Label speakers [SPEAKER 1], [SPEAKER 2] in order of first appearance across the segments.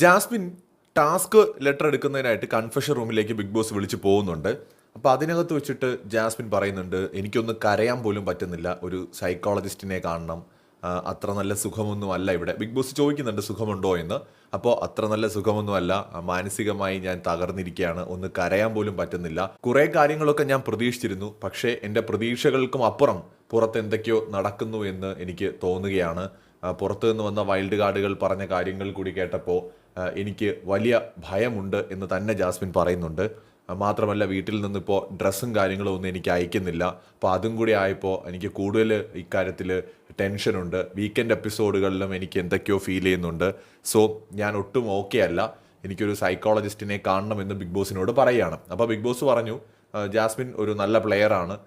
[SPEAKER 1] Jasmine task letter എടുക്കുന്നതിനായിട്ട് confession റൂമിലേക്ക് big boss വിളിച്ച് പോകുന്നുണ്ട്. അപ്പോൾ അതിനകത്ത് വെച്ചിട്ട് ജാസ്മിൻ പറയുന്നുണ്ട്, എനിക്കൊന്ന് കരയാൻ പോലും പറ്റുന്നില്ല, ഒരു സൈക്കോളജിസ്റ്റിനെ കാണണം, അത്ര നല്ല സുഖമൊന്നുമല്ല ഇവിടെ. ബിഗ് ബോസ് ചോദിക്കുന്നുണ്ട് സുഖമുണ്ടോ എന്ന്. അപ്പോൾ അത്ര നല്ല സുഖമൊന്നുമല്ല, മാനസികമായി ഞാൻ തകർന്നിരിക്കുകയാണ്, ഒന്ന് കരയാൻ പോലും പറ്റുന്നില്ല. കുറേ കാര്യങ്ങളൊക്കെ ഞാൻ പ്രതീക്ഷിച്ചിരുന്നു, പക്ഷേ എൻ്റെ പ്രതീക്ഷകൾക്കും അപ്പുറം പുറത്ത് എന്തൊക്കെയോ നടക്കുന്നു എന്ന് എനിക്ക് തോന്നുകയാണ്. പുറത്തു നിന്ന് വന്ന വൈൽഡ് കാർഡുകൾ പറഞ്ഞ കാര്യങ്ങൾ കൂടി കേട്ടപ്പോൾ എനിക്ക് വലിയ ഭയമുണ്ട് എന്ന് തന്നെ ജാസ്മിൻ പറയുന്നുണ്ട്. മാത്രമല്ല വീട്ടിൽ നിന്നിപ്പോൾ ഡ്രസ്സും കാര്യങ്ങളും ഒന്നും എനിക്ക് അയക്കുന്നില്ല. അപ്പോൾ അതും കൂടി ആയപ്പോൾ എനിക്ക് കൂടുതൽ ഇക്കാര്യത്തിൽ ടെൻഷനുണ്ട്. വീക്കെൻഡ് എപ്പിസോഡുകളിലും എനിക്ക് എന്തൊക്കെയോ ഫീൽ ചെയ്യുന്നുണ്ട്. സോ ഞാൻ ഒട്ടും ഓക്കെ അല്ല, എനിക്കൊരു സൈക്കോളജിസ്റ്റിനെ കാണണമെന്ന് ബിഗ് ബോസിനോട് പറയുകയാണ്. അപ്പോൾ ബിഗ് ബോസ് പറഞ്ഞു, ജാസ്മിൻ ഒരു നല്ല പ്ലെയറാണ്,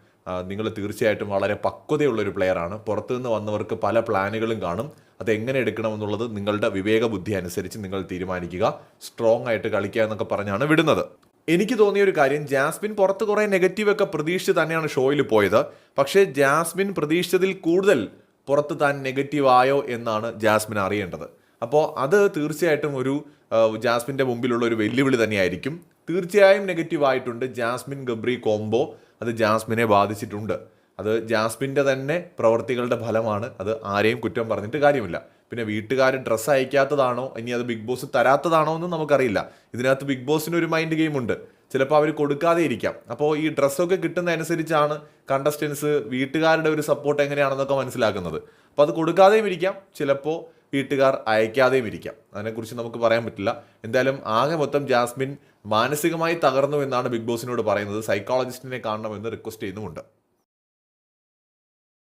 [SPEAKER 1] നിങ്ങൾ തീർച്ചയായിട്ടും വളരെ പക്വതയുള്ളൊരു പ്ലെയറാണ്. പുറത്തുനിന്ന് വന്നവർക്ക് പല പ്ലാനുകളും കാണും, അത് എങ്ങനെ എടുക്കണമെന്നുള്ളത് നിങ്ങളുടെ വിവേക ബുദ്ധി അനുസരിച്ച് നിങ്ങൾ തീരുമാനിക്കുക, സ്ട്രോങ് ആയിട്ട് കളിക്കുക എന്നൊക്കെ പറഞ്ഞാണ് വിടുന്നത്. എനിക്ക് തോന്നിയ ഒരു കാര്യം, ജാസ്മിൻ പുറത്ത് കുറേ നെഗറ്റീവൊക്കെ പ്രതീക്ഷിച്ച് തന്നെയാണ് ഷോയിൽ പോയത്. പക്ഷേ ജാസ്മിൻ പ്രതീക്ഷിച്ചതിൽ കൂടുതൽ പുറത്ത് താൻ നെഗറ്റീവ് ആയോ എന്നാണ് ജാസ്മിൻ അറിയേണ്ടത്. അപ്പോൾ അത് തീർച്ചയായിട്ടും ഒരു ജാസ്മിൻ്റെ മുമ്പിലുള്ള ഒരു വെല്ലുവിളി തന്നെയായിരിക്കും. തീർച്ചയായും നെഗറ്റീവ് ആയിട്ടുണ്ട്. ജാസ്മിൻ ഗബ്രി കോംബോ അത് ജാസ്മിനെ ബാധിച്ചിട്ടുണ്ട്. അത് ജാസ്മിൻ്റെ തന്നെ പ്രവർത്തികളുടെ ഫലമാണ്. അത് ആരെയും കുറ്റം പറഞ്ഞിട്ട് കാര്യമില്ല. പിന്നെ വീട്ടുകാർ ഡ്രസ്സ് അയക്കാത്തതാണോ, ഇനി അത് ബിഗ് ബോസ് തരാത്തതാണോ എന്നും നമുക്കറിയില്ല. ഇതിനകത്ത് ബിഗ് ബോസിന് ഒരു മൈൻഡ് ഗെയിം ഉണ്ട്. ചിലപ്പോൾ അവർ കൊടുക്കാതെ ഇരിക്കാം. അപ്പോൾ ഈ ഡ്രസ്സൊക്കെ കിട്ടുന്നതനുസരിച്ചാണ് കണ്ടസ്റ്റൻസ് വീട്ടുകാരുടെ ഒരു സപ്പോർട്ട് എങ്ങനെയാണെന്നൊക്കെ മനസ്സിലാക്കുന്നത്. അപ്പോൾ അത് കൊടുക്കാതെയും ഇരിക്കാം, ചിലപ്പോൾ വീട്ടുകാർ അയക്കാതെയും ഇരിക്കാം. അതിനെക്കുറിച്ച് നമുക്ക് പറയാൻ പറ്റില്ല. എന്തായാലും ആകെ മൊത്തം ജാസ്മിൻ മാനസികമായി തകർന്നു എന്നാണ് ബിഗ് ബോസിനോട് പറയുന്നത്. സൈക്കോളജിസ്റ്റിനെ കാണണമെന്ന് റിക്വസ്റ്റ് ചെയ്യുന്നുമുണ്ട്.